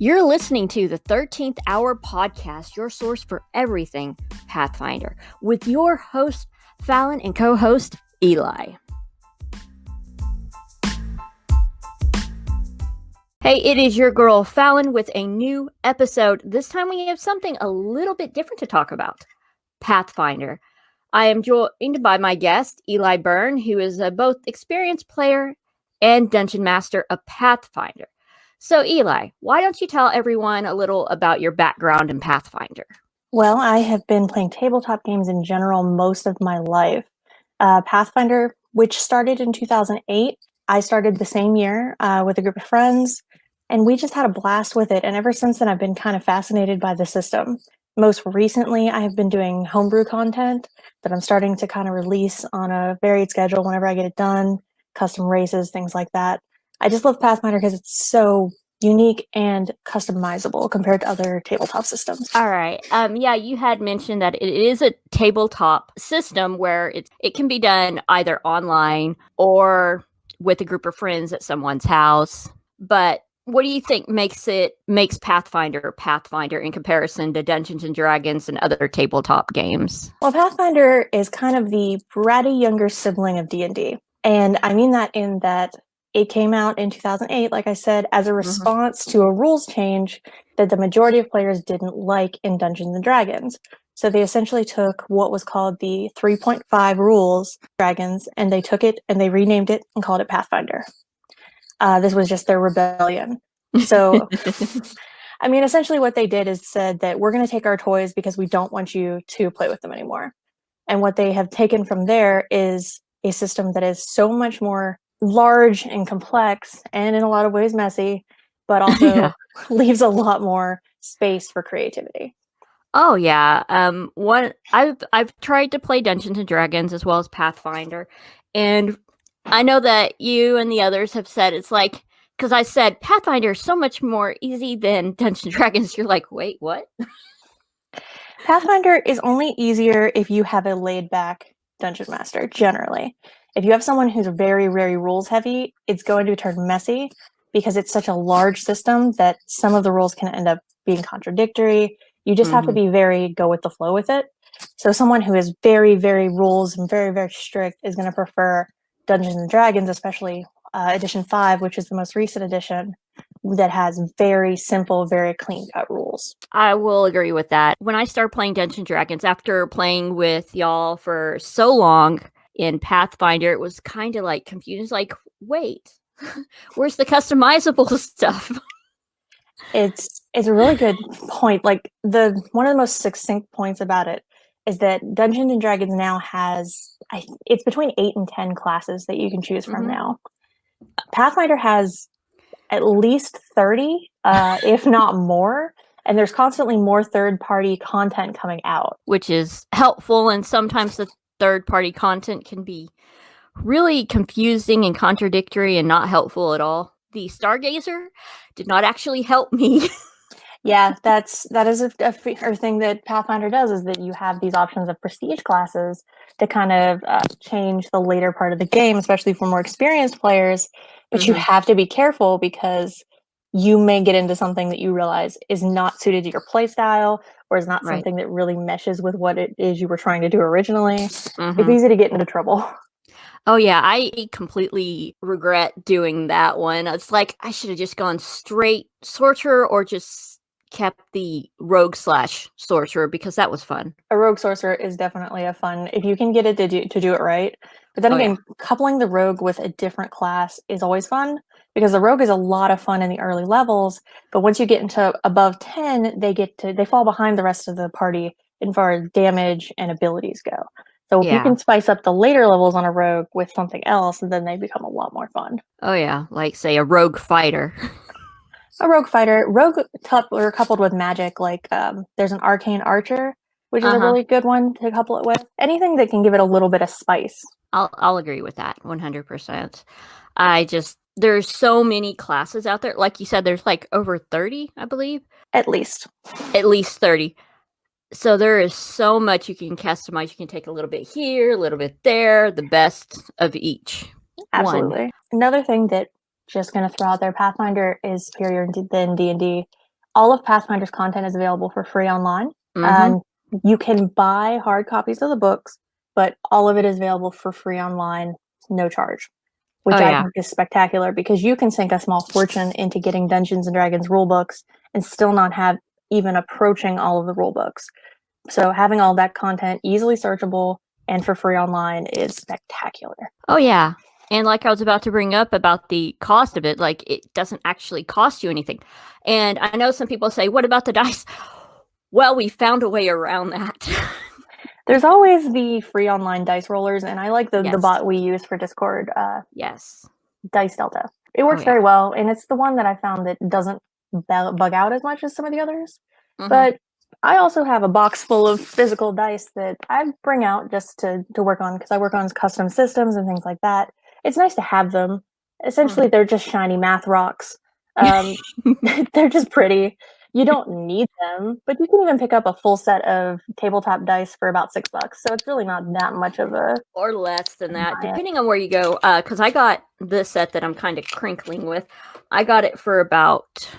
You're listening to the 13th Hour Podcast, your source for everything Pathfinder, with your host, Phalon, and co-host, Eli. Hey, it is your girl, Phalon, with a new episode. This time we have something a little bit different to talk about, Pathfinder. I am joined by my guest, Eli Byrne, who is a both experienced player and dungeon master of Pathfinder. So, Eli, why don't you tell everyone a little about your background in Pathfinder? Well, I have been playing tabletop games in general most of my life. Pathfinder, which started in 2008, I started the same year with a group of friends, and we just had a blast with it. And ever since then, I've been kind of fascinated by the system. Most recently, I have been doing homebrew content that I'm starting to kind of release on a varied schedule whenever I get it done, custom races, things like that. I just love Pathfinder because it's so unique and customizable compared to other tabletop systems. All right. Yeah, you had mentioned that it is a tabletop system where it can be done either online or with a group of friends at someone's house. But what do you think makes Pathfinder in comparison to Dungeons and Dragons and other tabletop games? Well, Pathfinder is kind of the bratty younger sibling of D&D. And I mean that in that it came out in 2008, like I said, as a response to a rules change that the majority of players didn't like in Dungeons and Dragons. So they essentially took what was called the 3.5 rules Dragons, and they took it and they renamed it and called it Pathfinder. This was just their rebellion. So, I mean, essentially what they did is said that we're going to take our toys because we don't want you to play with them anymore. And what they have taken from there is a system that is so much more large and complex and in a lot of ways messy, but also leaves a lot more space for creativity. Oh yeah. I've tried to play Dungeons and Dragons as well as Pathfinder, and I know that you and the others have said it's like, because I said Pathfinder is so much more easy than Dungeons and Dragons. You're like, wait, what? Pathfinder is only easier if you have a laid back dungeon master, generally. If you have someone who's very, very rules heavy, it's going to turn messy because it's such a large system that some of the rules can end up being contradictory. You just have to be very go with the flow with it. So someone who is very, very rules and very, very strict is going to prefer Dungeons and Dragons, especially edition 5, which is the most recent edition, that has very simple, very clean-cut rules. I will agree with that. When I started playing Dungeons and Dragons, after playing with y'all for so long in Pathfinder, it was kind of like confusing. It's like, wait, where's the customizable stuff? It's a really good point. Like one of the most succinct points about it is that Dungeons and Dragons now has it's between 8 and 10 classes that you can choose from now. Pathfinder has at least 30, if not more, and there's constantly more third-party content coming out, which is helpful. And sometimes the third-party content can be really confusing and contradictory and not helpful at all. The Stargazer did not actually help me. Yeah, that is a thing that Pathfinder does, is that you have these options of prestige classes to kind of change the later part of the game, especially for more experienced players. But you have to be careful because you may get into something that you realize is not suited to your play style or is not something that really meshes with what it is you were trying to do originally. It's easy to get into trouble. Oh yeah, I completely regret doing that one. It's like I should have just gone straight sorcerer or just kept the rogue/sorcerer because that was fun. A rogue sorcerer is definitely a fun, if you can get it to do it right. But then again, coupling the rogue with a different class is always fun because the rogue is a lot of fun in the early levels, but once you get into above 10, they fall behind the rest of the party as far as damage and abilities go. So if you can spice up the later levels on a rogue with something else, then they become a lot more fun. Oh yeah, like say a rogue fighter. A rogue fighter, or coupled with magic, like there's an arcane archer, which is a really good one to couple it with. Anything that can give it a little bit of spice. I'll agree with that 100%. There's so many classes out there. Like you said, there's like over 30, I believe. At least 30. So there is so much you can customize. You can take a little bit here, a little bit there, the best of each. Absolutely. Another thing that just going to throw out there, Pathfinder is superior than D&D all of Pathfinder's content is available for free online. Mhm. You can buy hard copies of the books, but all of it is available for free online, no charge, Oh, which I yeah. think is spectacular because you can sink a small fortune into getting Dungeons and Dragons rule books and still not have even approaching all of the rule books. So having all that content easily searchable and for free online is spectacular. Oh, yeah. And like I was about to bring up about the cost of it, like it doesn't actually cost you anything. And I know some people say, what about the dice? Well, we found a way around that. There's always the free online dice rollers, and I like the Yes. bot we use for Discord, Yes. Dice Delta. It works yeah. very well, and it's the one that I found that doesn't bug out as much as some of the others. Mhm. But I also have a box full of physical dice that I bring out just to work on because I work on custom systems and things like that. It's nice to have them. Essentially, they're just shiny math rocks. They're just pretty. You don't need them, but you can even pick up a full set of tabletop dice for about $6. So it's really not that much of a Or less than that, buy it. depending on where you go. Because I got this set that I'm kind of crinkling with. I got it for about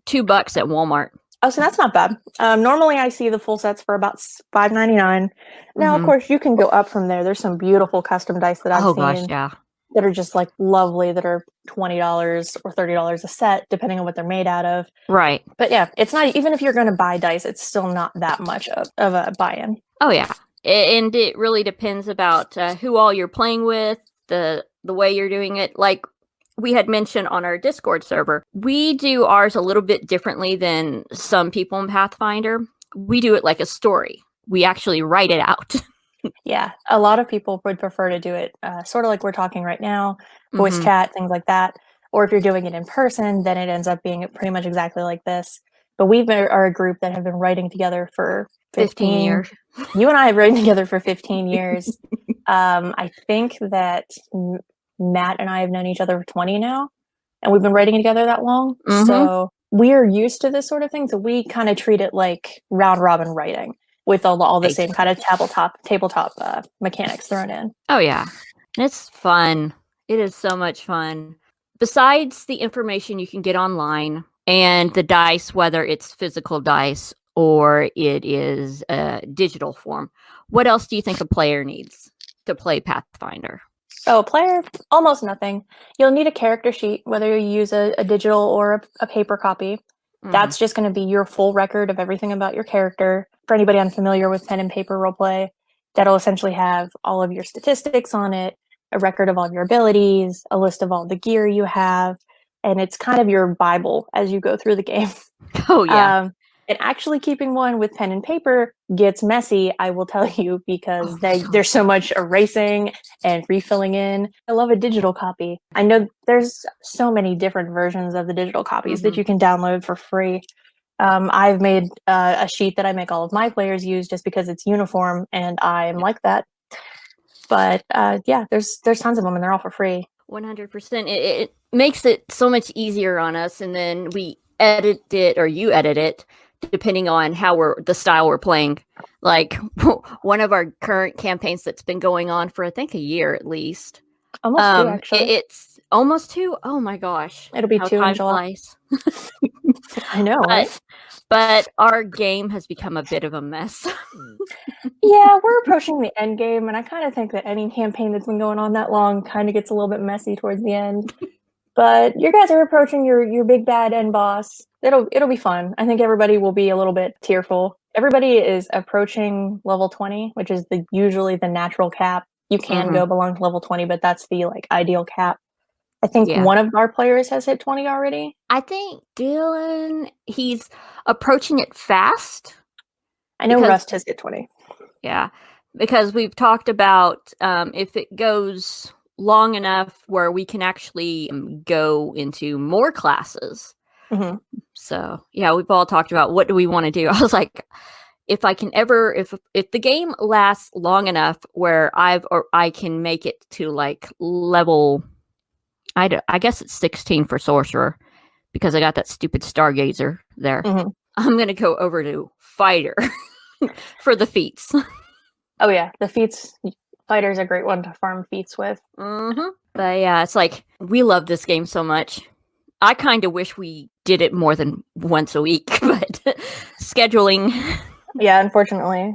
$2 at Walmart. Oh, so that's not bad. Normally, I see the full sets for about $5.99. Now, of Mhm. course, you can go up from there. There's some beautiful custom dice that I've Oh, seen gosh, yeah. that are just like lovely, that are $20 or $30 a set, depending on what they're made out of. Right. But yeah, it's not, even if you're going to buy dice, it's still not that much of a buy-in. Oh, yeah. And it really depends about who all you're playing with, the way you're doing it. Like we had mentioned on our Discord server, we do ours a little bit differently than some people in Pathfinder. We do it like a story. We actually write it out. Yeah, a lot of people would prefer to do it sort of like we're talking right now, voice Mhm. chat, things like that. Or if you're doing it in person, then it ends up being pretty much exactly like this. But are a group that have been writing together for 15 15. years. You and I have written together for 15 years. I think that Matt and I have known each other for 20 now, and we've been writing together that long. Mhm. So we're used to this sort of thing. So we kind of treat it like round robin writing with all the same kind of tabletop mechanics thrown in. Oh, yeah. And it's fun. It is so much fun. Besides the information you can get online and the dice, whether it's physical dice or it is a digital form, what else do you think a player needs to play Pathfinder? Oh, player, almost nothing. You'll need a character sheet, whether you use a digital or a paper copy. That's just going to be your full record of everything about your character. For anybody unfamiliar with pen and paper roleplay, that'll essentially have all of your statistics on it, a record of all of your abilities, a list of all the gear you have, and it's kind of your Bible as you go through the game. Oh, yeah. And actually keeping one with pen and paper gets messy, I will tell you, because Oh, there's so much erasing and refilling in. I love a digital copy. I know there's so many different versions of the digital copies that you can download for free. I've made a sheet that I make all of my players use just because it's uniform, and I'm like that. But yeah, there's tons of them, and they're all for free. 100%. It makes it so much easier on us, and then we edit it, or you edit it, depending on how the style we're playing. Like one of our current campaigns that's been going on for I think a year at least. Almost two, actually. It's almost 2. Oh my gosh. It'll be How 2 in time July. flies. I know, right? But our game has become a bit of a mess. Yeah, we're approaching the end game, and I kind of think that any campaign that's been going on that long kind of gets a little bit messy towards the end. But you guys are approaching your big bad end boss. It'll be fun. I think everybody will be a little bit tearful. Everybody is approaching level 20, which is usually the natural cap. You can go below level 20, but that's the ideal cap. I think one of our players has hit 20 already. I think Dylan, he's approaching it fast. I know Rust has hit 20. Yeah, because we've talked about if it goes long enough where we can actually go into more classes. Mm-hmm. So yeah, we've all talked about what do we want to do. I was like, if I can ever, if the game lasts long enough where I can make it to like level, I guess it's 16 for sorcerer because I got that stupid stargazer there. Mm-hmm. I'm gonna go over to fighter for the feats. Oh yeah, the feats. Fighter's a great one to farm feats with. But yeah, it's like we love this game so much. I kind of wish we did it more than once a week, but scheduling. Yeah, unfortunately,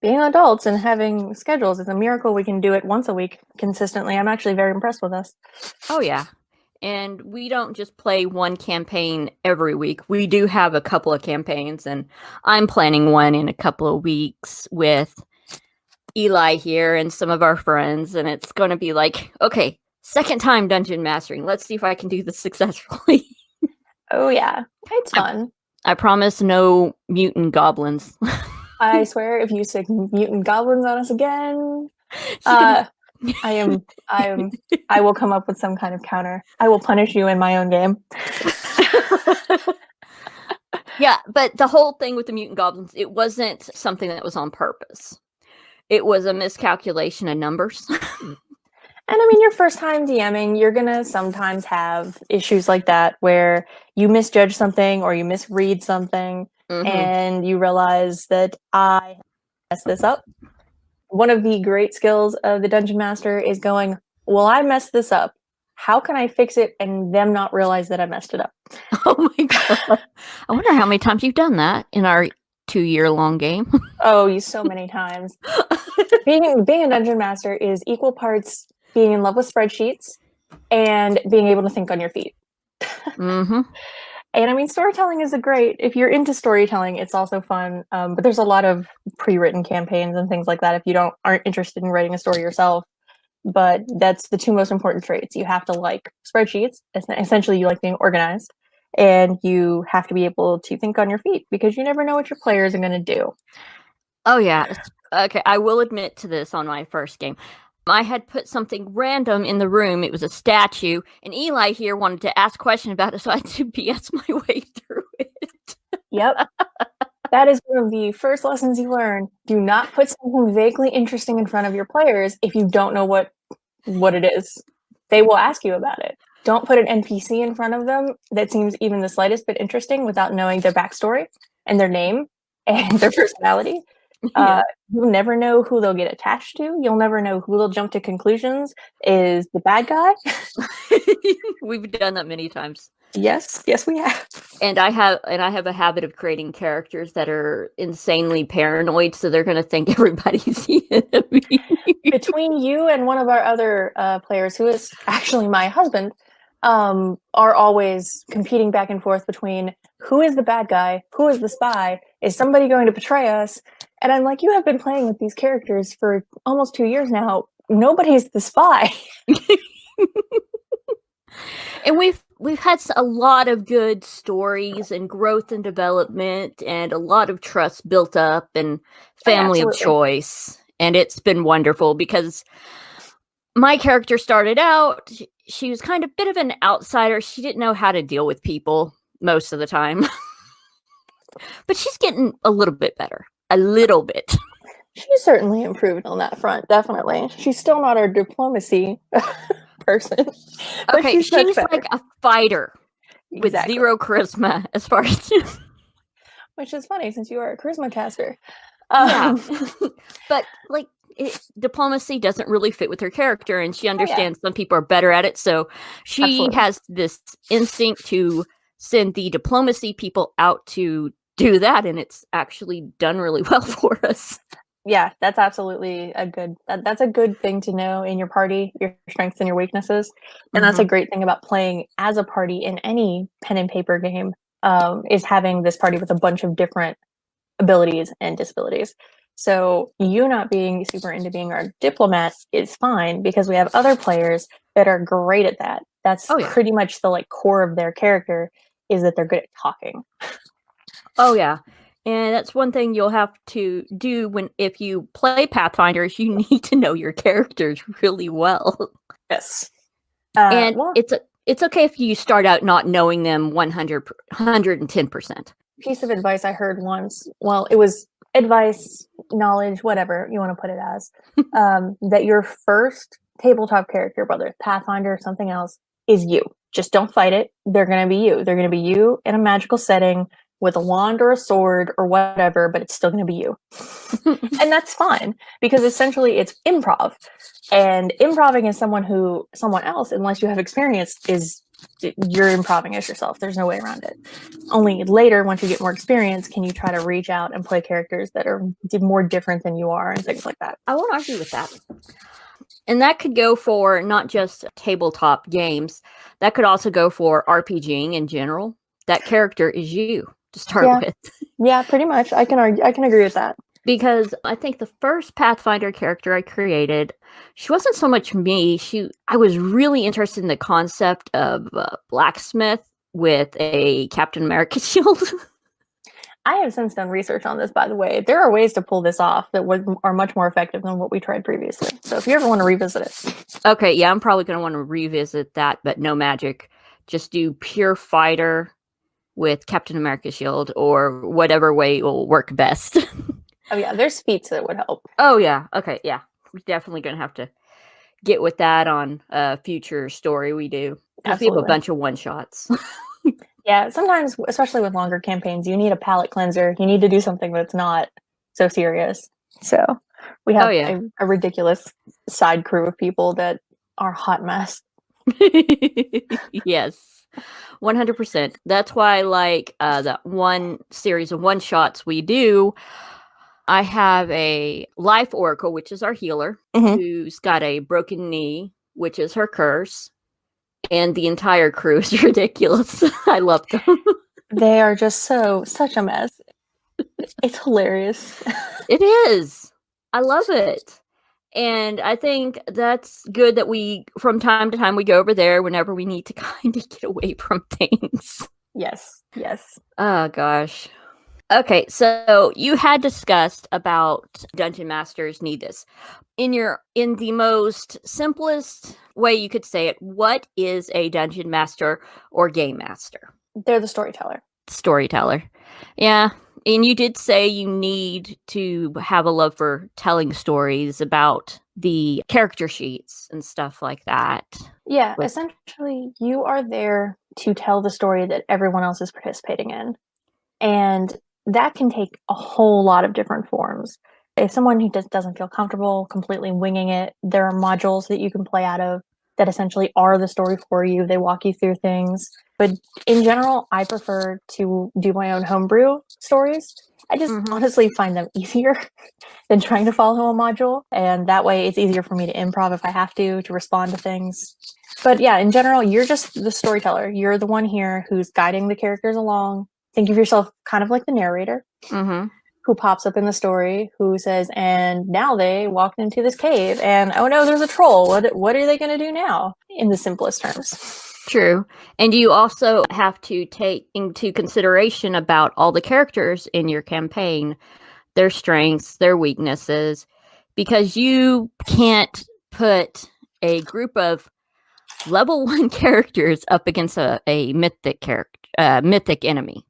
being adults and having schedules is a miracle. We can do it once a week consistently. I'm actually very impressed with us. Oh, yeah. And we don't just play one campaign every week. We do have a couple of campaigns, and I'm planning one in a couple of weeks with Eli here and some of our friends, and it's going to be like, okay, second time dungeon mastering. Let's see if I can do this successfully. Oh, yeah. It's fun. I promise no mutant goblins. I swear, if you stick mutant goblins on us again, I will come up with some kind of counter. I will punish you in my own game. Yeah, but the whole thing with the mutant goblins, it wasn't something that was on purpose. It was a miscalculation of numbers. And I mean, your first time DMing, you're going to sometimes have issues like that where you misjudge something or you misread something and you realize that I messed this up. One of the great skills of the Dungeon Master is going, well, I messed this up. How can I fix it and them not realize that I messed it up? Oh my God. I wonder how many times you've done that in our 2-year-long game. Oh, so many times. Being a Dungeon Master is equal parts being in love with spreadsheets and being able to think on your feet. And I mean, storytelling is if you're into storytelling, it's also fun. But there's a lot of pre-written campaigns and things like that if you aren't interested in writing a story yourself. But that's the two most important traits. You have to like spreadsheets. Essentially, you like being organized. And you have to be able to think on your feet because you never know what your players are going to do. Oh, yeah. Okay, I will admit to this on my first game. I had put something random in the room. It was a statue, and Eli here wanted to ask a question about it, so I had to BS my way through it. Yep. That is one of the first lessons you learn. Do not put something vaguely interesting in front of your players if you don't know what it is. They will ask you about it. Don't put an NPC in front of them that seems even the slightest bit interesting without knowing their backstory and their name and their personality. You'll never know who they'll get attached to. You'll never know who they'll jump to conclusions is the bad guy. We've done that many times. Yes, we have. And I have a habit of creating characters that are insanely paranoid, so they're going to think everybody's the enemy. Between you and one of our other players, who is actually my husband, are always competing back and forth between who is the bad guy, who is the spy, is somebody going to betray us? And I'm like, you have been playing with these characters for almost 2 years now. Nobody's the spy. And we've had a lot of good stories and growth and development and a lot of trust built up and family of choice. And it's been wonderful because my character started out, she was kind of a bit of an outsider. She didn't know how to deal with people most of the time. But she's getting a little bit better. A little bit. She's certainly improved on that front, definitely. She's still not our diplomacy person. Okay, she's like a fighter with zero charisma as far as... Which is funny since you are a charisma caster. Yeah. But like diplomacy doesn't really fit with her character, and she understands some people are better at it, so she has this instinct to send the diplomacy people out to do that, and it's actually done really well for us. Yeah, that's absolutely that's a good thing to know in your party, your strengths and your weaknesses. And that's a great thing about playing as a party in any pen and paper game, is having this party with a bunch of different abilities and disabilities. So you not being super into being our diplomat is fine because we have other players that are great at that. That's pretty much the core of their character is that they're good at talking. Oh yeah. And that's one thing you'll have to do if you play Pathfinders, you need to know your characters really well. Yes. And it's okay if you start out not knowing them 110%. Piece of advice I heard once, well, it was advice, knowledge, whatever you want to put it as, that your first tabletop character, whether it's Pathfinder or something else, is you. Just don't fight it. They're going to be you. They're going to be you in a magical setting with a wand or a sword or whatever, but it's still going to be you. And that's fine because essentially it's improv. And improving as someone else, unless you have experience, is you're improvising as yourself. There's no way around it. Only later, once you get more experience, can you try to reach out and play characters that are more different than you are and things like that. I won't argue with that. And that could go for not just tabletop games. That could also go for RPGing in general. That character is you to start with. Yeah, pretty much. I can agree with that. Because I think the first Pathfinder character I created, she wasn't so much me. I was really interested in the concept of blacksmith with a Captain America shield. I have since done research on this, by the way. There are ways to pull this off that are much more effective than what we tried previously. So if you ever want to revisit it. Okay, yeah, I'm probably going to want to revisit that, but no magic. Just do pure fighter with Captain America shield or whatever way will work best. Oh, yeah, there's feats that would help. Oh, yeah. Okay, yeah. We're definitely going to have to get with that on a future story we do. Because we have a bunch of one-shots. Yeah, sometimes, especially with longer campaigns, you need a palate cleanser. You need to do something that's not so serious. So we have a ridiculous side crew of people that are a hot mess. Yes, 100%. That's why, like, that one series of one-shots we do, I have a life oracle, which is our healer, who's got a broken knee, which is her curse. And the entire crew is ridiculous. I love them. They are just such a mess. It's hilarious. It is. I love it. And I think that's good that we, from time to time, we go over there whenever we need to kind of get away from things. Yes. Oh, gosh. Okay, so you had discussed about dungeon masters need this. In the most simplest way you could say it, what is a dungeon master or game master? They're the storyteller. Yeah. And you did say you need to have a love for telling stories about the character sheets and stuff like that. Yeah, essentially, you are there to tell the story that everyone else is participating in. And that can take a whole lot of different forms. If someone who doesn't feel comfortable completely winging it, there are modules that you can play out of that essentially are the story for you. They walk you through things. But in general, I prefer to do my own homebrew stories. I just honestly find them easier than trying to follow a module. And that way it's easier for me to improv if I have to respond to things. But yeah, in general, you're just the storyteller. You're the one here who's guiding the characters along. Think of yourself kind of like the narrator who pops up in the story, who says, and now they walked into this cave, and oh no, there's a troll. What are they going to do now? In the simplest terms. True. And you also have to take into consideration about all the characters in your campaign, their strengths, their weaknesses, because you can't put a group of level 1 characters up against a mythic enemy.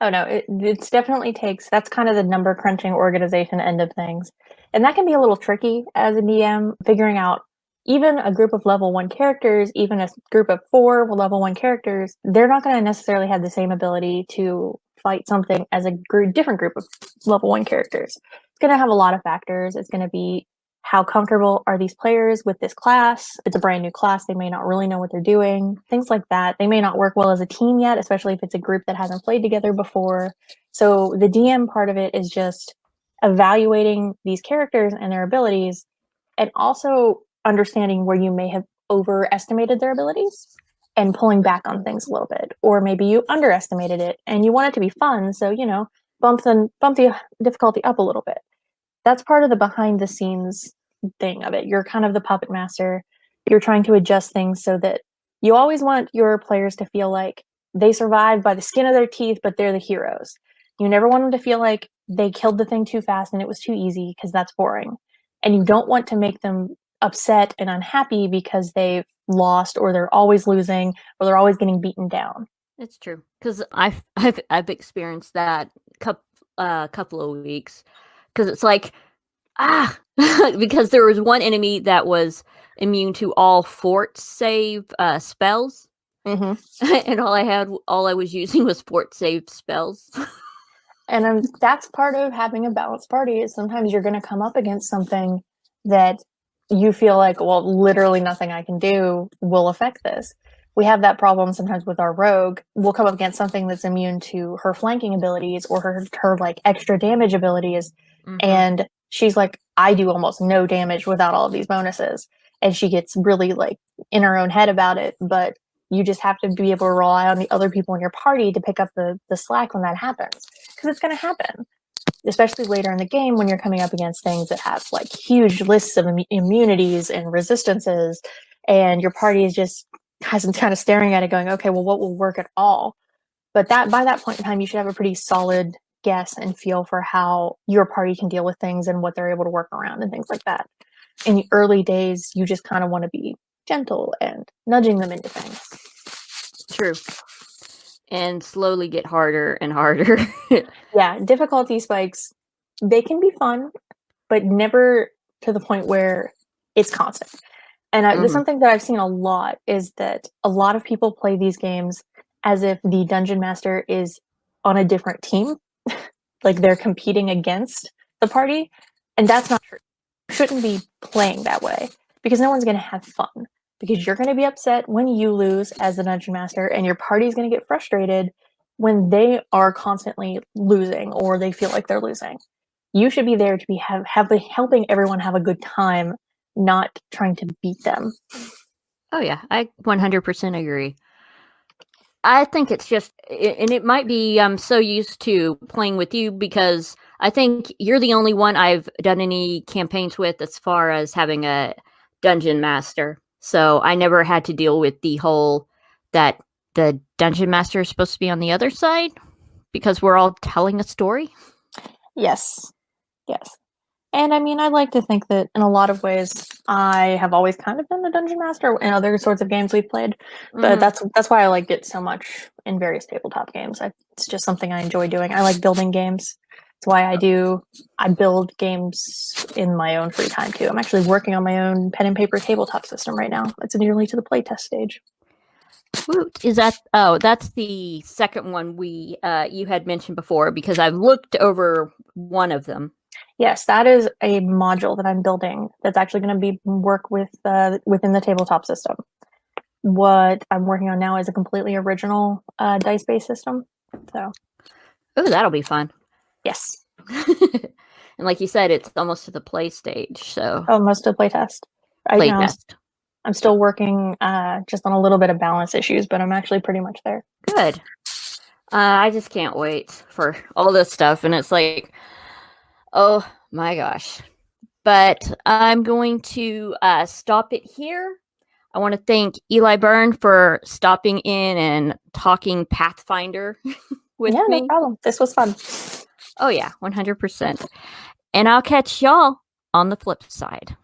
Oh no, it definitely takes, that's kind of the number crunching organization end of things. And that can be a little tricky as a DM, figuring out even a group of level 1 characters, even a group of 4 level 1 characters, they're not going to necessarily have the same ability to fight something as a different group of level 1 characters. It's going to have a lot of factors. It's going to be how comfortable are these players with this class? If it's a brand new class, they may not really know what they're doing. Things like that. They may not work well as a team yet, especially if it's a group that hasn't played together before. So the DM part of it is just evaluating these characters and their abilities, and also understanding where you may have overestimated their abilities and pulling back on things a little bit. Or maybe you underestimated it and you want it to be fun, so, bump the difficulty up a little bit. That's part of the behind the scenes thing of it. You're kind of the puppet master. You're trying to adjust things so that you always want your players to feel like they survived by the skin of their teeth, but they're the heroes. You never want them to feel like they killed the thing too fast and it was too easy, because that's boring. And you don't want to make them upset and unhappy because they've lost, or they're always losing, or they're always getting beaten down. It's true, because I've experienced that couple of weeks. Because it's like, because there was one enemy that was immune to all fort save spells, and all I was using was fort save spells. And that's part of having a balanced party. Is sometimes you're going to come up against something that you feel like, well, literally nothing I can do will affect this. we have that problem sometimes with our rogue. We'll come up against something that's immune to her flanking abilities or her like extra damage abilities, and she's like, I do almost no damage without all of these bonuses, and she gets really like in her own head about it. But you just have to be able to rely on the other people in your party to pick up the slack when that happens, because it's going to happen, especially later in the game when you're coming up against things that have like huge lists of immunities and resistances, and your party is just kind of staring at it going, okay, well, what will work at all? But that by that point in time, you should have a pretty solid guess and feel for how your party can deal with things and what they're able to work around and things like that. In the early days, you just kind of want to be gentle and nudging them into things. True. And slowly get harder and harder. Yeah, difficulty spikes, they can be fun, but never to the point where it's constant. And there's something that I've seen a lot is that a lot of people play these games as if the dungeon master is on a different team, like they're competing against the party, and that's not true. You shouldn't be playing that way, because no one's going to have fun, because you're going to be upset when you lose as the dungeon master, and your party is going to get frustrated when they are constantly losing or they feel like they're losing. You should be there to be helping everyone have a good time, not trying to beat them. Oh yeah, I 100% agree. I think it's just, and it might be I'm so used to playing with you because I think you're the only one I've done any campaigns with as far as having a dungeon master. So I never had to deal with the whole that the dungeon master is supposed to be on the other side because we're all telling a story. Yes. And I mean, I like to think that in a lot of ways, I have always kind of been the dungeon master in other sorts of games we've played. But that's why I like it so much in various tabletop games. It's just something I enjoy doing. I like building games. That's why I build games in my own free time too. I'm actually working on my own pen and paper tabletop system right now. It's nearly to the playtest stage. Woot. Is that? Oh, that's the second one you had mentioned before, because I've looked over one of them. Yes, that is a module that I'm building that's actually going to be work with within the tabletop system. What I'm working on now is a completely original dice-based system. So, oh, that'll be fun. Yes. And like you said, it's almost to the play stage. So almost to playtest. Right now, I'm still working just on a little bit of balance issues, but I'm actually pretty much there. Good. I just can't wait for all this stuff, and it's like, oh my gosh. But I'm going to stop it here. I want to thank Eli Byrne for stopping in and talking Pathfinder with me. Yeah, no problem. This was fun. Oh yeah, 100%. And I'll catch y'all on the flip side.